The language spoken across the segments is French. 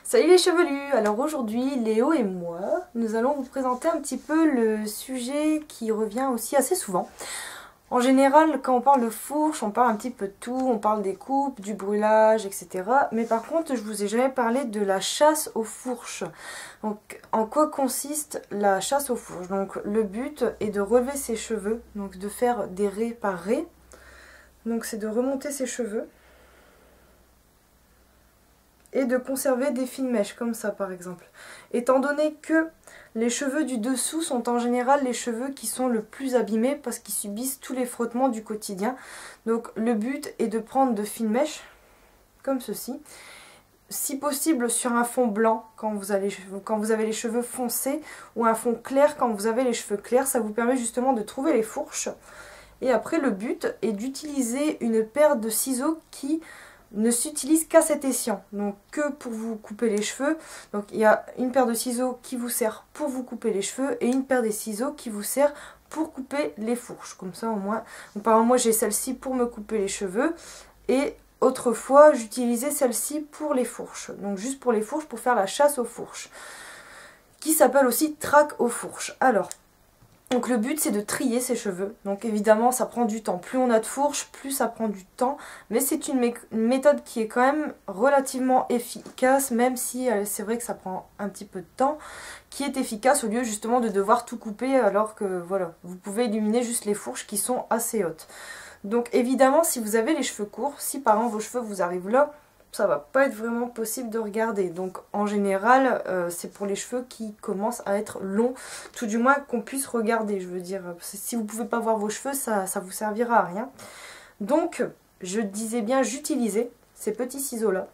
Salut les chevelus! Alors aujourd'hui, Léo et moi, nous allons vous présenter un petit peu le sujet qui revient aussi assez souvent. En général, quand on parle de fourche, on parle un petit peu de tout, on parle des coupes, du brûlage, etc. Mais par contre, je vous ai jamais parlé de la chasse aux fourches. Donc, en quoi consiste la chasse aux fourches? Donc, le but est de relever ses cheveux, donc de faire des raies par raies. Donc, c'est de remonter ses cheveux. Et de conserver des fines mèches, comme ça par exemple. Étant donné que les cheveux du dessous sont en général les cheveux qui sont le plus abîmés parce qu'ils subissent tous les frottements du quotidien. Donc le but est de prendre de fines mèches, comme ceci. Si possible sur un fond blanc quand vous avez les cheveux foncés ou un fond clair quand vous avez les cheveux clairs. Ça vous permet justement de trouver les fourches. Et après le but est d'utiliser une paire de ciseaux qui ne s'utilise qu'à cet escient, donc que pour vous couper les cheveux. Donc il y a une paire de ciseaux qui vous sert pour vous couper les cheveux et une paire de ciseaux qui vous sert pour couper les fourches. Comme ça au moins, donc, par exemple moi j'ai celle-ci pour me couper les cheveux et autrefois j'utilisais celle-ci pour les fourches, donc juste pour les fourches, pour faire la chasse aux fourches, qui s'appelle aussi traque aux fourches. Alors donc le but c'est de trier ses cheveux, donc évidemment ça prend du temps, plus on a de fourches, plus ça prend du temps, mais c'est une méthode qui est quand même relativement efficace, même si c'est vrai que ça prend un petit peu de temps, qui est efficace au lieu justement de devoir tout couper alors que voilà, vous pouvez éliminer juste les fourches qui sont assez hautes. Donc évidemment si vous avez les cheveux courts, si par exemple vos cheveux vous arrivent là, ça va pas être vraiment possible de regarder. Donc en général c'est pour les cheveux qui commencent à être longs, tout du moins qu'on puisse regarder, je veux dire. Si vous pouvez pas voir vos cheveux, ça vous servira à rien. Donc je disais bien, j'utilisais ces petits ciseaux là,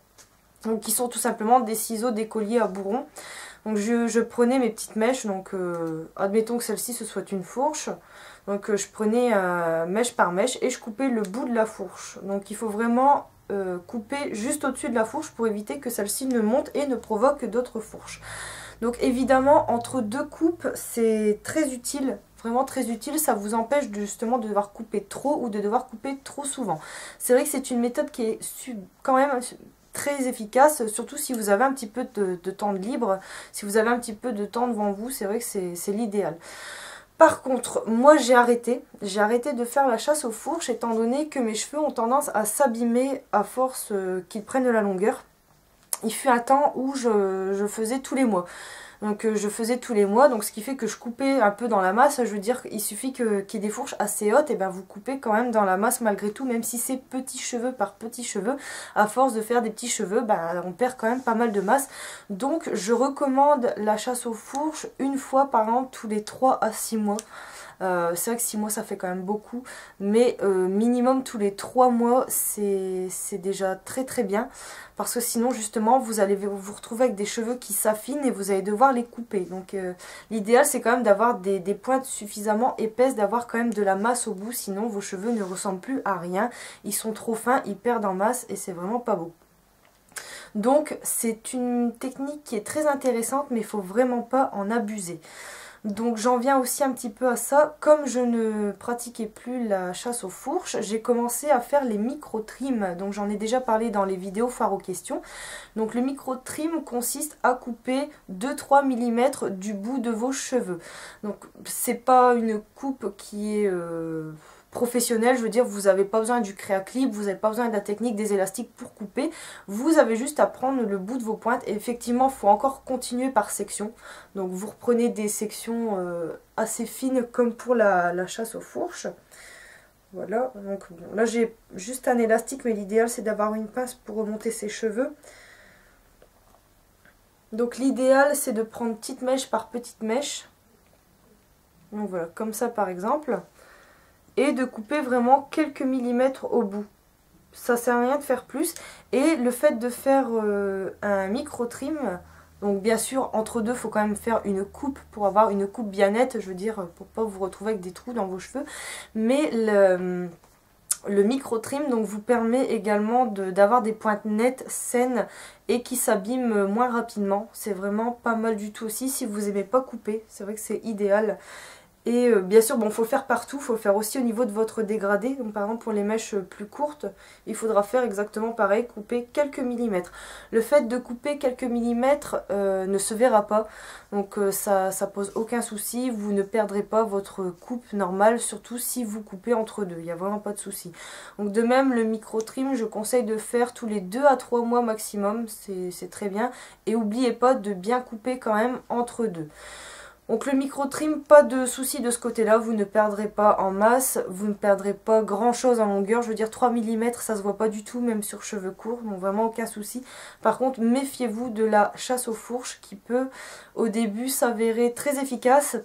donc qui sont tout simplement des ciseaux d'écolier à bourron. Donc je prenais mes petites mèches, donc admettons que celle-ci ce soit une fourche. Donc je prenais mèche par mèche et je coupais le bout de la fourche. Donc il faut vraiment couper juste au-dessus de la fourche pour éviter que celle-ci ne monte et ne provoque d'autres fourches. Donc évidemment entre deux coupes c'est très utile, vraiment très utile, ça vous empêche justement de devoir couper trop ou de devoir couper trop souvent. C'est vrai que c'est une méthode qui est quand même très efficace, surtout si vous avez un petit peu de temps de libre, si vous avez un petit peu de temps devant vous, c'est vrai que c'est l'idéal. Par contre, moi j'ai arrêté de faire la chasse aux fourches étant donné que mes cheveux ont tendance à s'abîmer à force qu'ils prennent de la longueur. Il fut un temps où je faisais tous les mois. Donc je faisais tous les mois, donc ce qui fait que je coupais un peu dans la masse. Je veux dire qu'il suffit qu'il y ait des fourches assez hautes, et ben vous coupez quand même dans la masse malgré tout, même si c'est petits cheveux par petits cheveux. À force de faire des petits cheveux, ben, on perd quand même pas mal de masse. Donc je recommande la chasse aux fourches une fois par an, tous les 3 à 6 mois. C'est vrai que 6 mois ça fait quand même beaucoup, mais minimum tous les 3 mois c'est déjà très très bien, parce que sinon justement vous allez vous retrouver avec des cheveux qui s'affinent et vous allez devoir les couper. Donc l'idéal c'est quand même d'avoir des pointes suffisamment épaisses, d'avoir quand même de la masse au bout, sinon vos cheveux ne ressemblent plus à rien, ils sont trop fins, ils perdent en masse et c'est vraiment pas beau. Donc c'est une technique qui est très intéressante, mais il faut vraiment pas en abuser. Donc j'en viens aussi un petit peu à ça. Comme je ne pratiquais plus la chasse aux fourches, j'ai commencé à faire les micro-trims. Donc j'en ai déjà parlé dans les vidéos foire aux questions. Donc le micro-trim consiste à couper 2-3 mm du bout de vos cheveux. Donc c'est pas une coupe qui est professionnel, je veux dire, vous n'avez pas besoin du créa-clip, vous n'avez pas besoin de la technique des élastiques pour couper, vous avez juste à prendre le bout de vos pointes, et effectivement il faut encore continuer par section, donc vous reprenez des sections assez fines comme pour la chasse aux fourches. Voilà, donc bon, là j'ai juste un élastique, mais l'idéal c'est d'avoir une pince pour remonter ses cheveux. Donc l'idéal c'est de prendre petite mèche par petite mèche, donc voilà, comme ça par exemple, et de couper vraiment quelques millimètres au bout. Ça sert à rien de faire plus. Et le fait de faire un micro trim, donc bien sûr entre deux il faut quand même faire une coupe pour avoir une coupe bien nette, je veux dire, pour pas vous retrouver avec des trous dans vos cheveux. Mais le micro trim donc vous permet également d'avoir des pointes nettes, saines et qui s'abîment moins rapidement. C'est vraiment pas mal du tout aussi si vous aimez pas couper, c'est vrai que c'est idéal. Et bien sûr, bon, faut le faire partout, faut le faire aussi au niveau de votre dégradé. Donc par exemple pour les mèches plus courtes, il faudra faire exactement pareil, couper quelques millimètres. Le fait de couper quelques millimètres ne se verra pas, donc ça pose aucun souci, vous ne perdrez pas votre coupe normale, surtout si vous coupez entre deux, il n'y a vraiment pas de souci. Donc de même, le micro-trim, je conseille de faire tous les 2 à 3 mois maximum, c'est très bien. Et n'oubliez pas de bien couper quand même entre deux. Donc le micro-trim, pas de souci de ce côté-là, vous ne perdrez pas en masse, vous ne perdrez pas grand-chose en longueur, je veux dire 3 mm ça se voit pas du tout, même sur cheveux courts, donc vraiment aucun souci. Par contre, méfiez-vous de la chasse aux fourches qui peut au début s'avérer très efficace,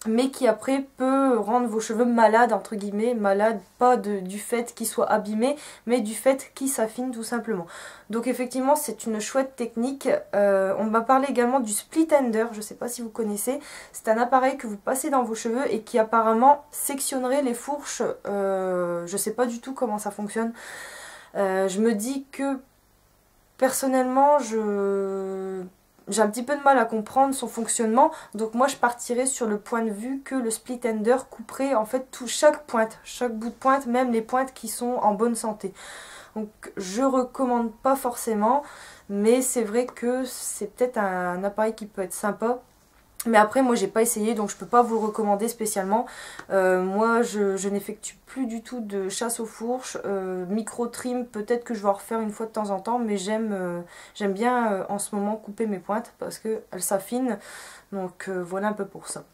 mais qui après peut rendre vos cheveux malades, entre guillemets, malades pas du fait qu'ils soient abîmés, mais du fait qu'ils s'affinent tout simplement. Donc effectivement c'est une chouette technique. On m'a parlé également du split ender, je ne sais pas si vous connaissez, c'est un appareil que vous passez dans vos cheveux et qui apparemment sectionnerait les fourches. Je ne sais pas du tout comment ça fonctionne. Je me dis que personnellement j'ai un petit peu de mal à comprendre son fonctionnement, donc moi je partirais sur le point de vue que le split ender couperait en fait chaque pointe, chaque bout de pointe, même les pointes qui sont en bonne santé. Donc je recommande pas forcément, mais c'est vrai que c'est peut-être un appareil qui peut être sympa. Mais après moi j'ai pas essayé, donc je peux pas vous le recommander spécialement. Moi je n'effectue plus du tout de chasse aux fourches. Micro trim, peut-être que je vais en refaire une fois de temps en temps, mais j'aime bien en ce moment couper mes pointes parce qu'elles s'affinent. Donc voilà un peu pour ça.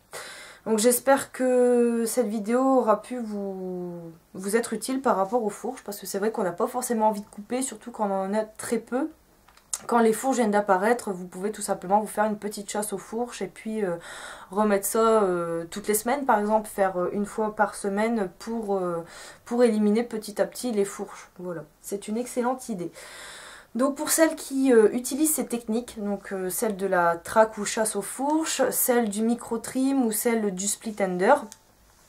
Donc j'espère que cette vidéo aura pu vous être utile par rapport aux fourches, parce que c'est vrai qu'on n'a pas forcément envie de couper, surtout quand on en a très peu. Quand les fourches viennent d'apparaître, vous pouvez tout simplement vous faire une petite chasse aux fourches et puis remettre ça toutes les semaines par exemple, faire une fois par semaine pour éliminer petit à petit les fourches. Voilà, c'est une excellente idée. Donc pour celles qui utilisent ces techniques, donc celle de la traque ou chasse aux fourches, celle du micro-trim ou celle du split ender,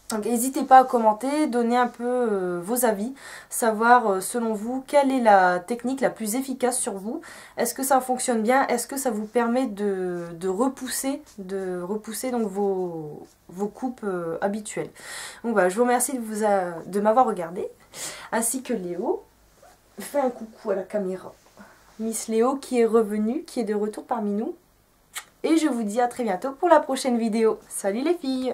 donc n'hésitez pas à commenter, donner un peu vos avis, savoir selon vous quelle est la technique la plus efficace sur vous. Est-ce que ça fonctionne bien? Est-ce que ça vous permet de repousser donc vos coupes habituelles? Donc voilà, je vous remercie de m'avoir regardé, ainsi que Léo. Fais un coucou à la caméra. Miss Léo qui est revenue, qui est de retour parmi nous. Et je vous dis à très bientôt pour la prochaine vidéo. Salut les filles!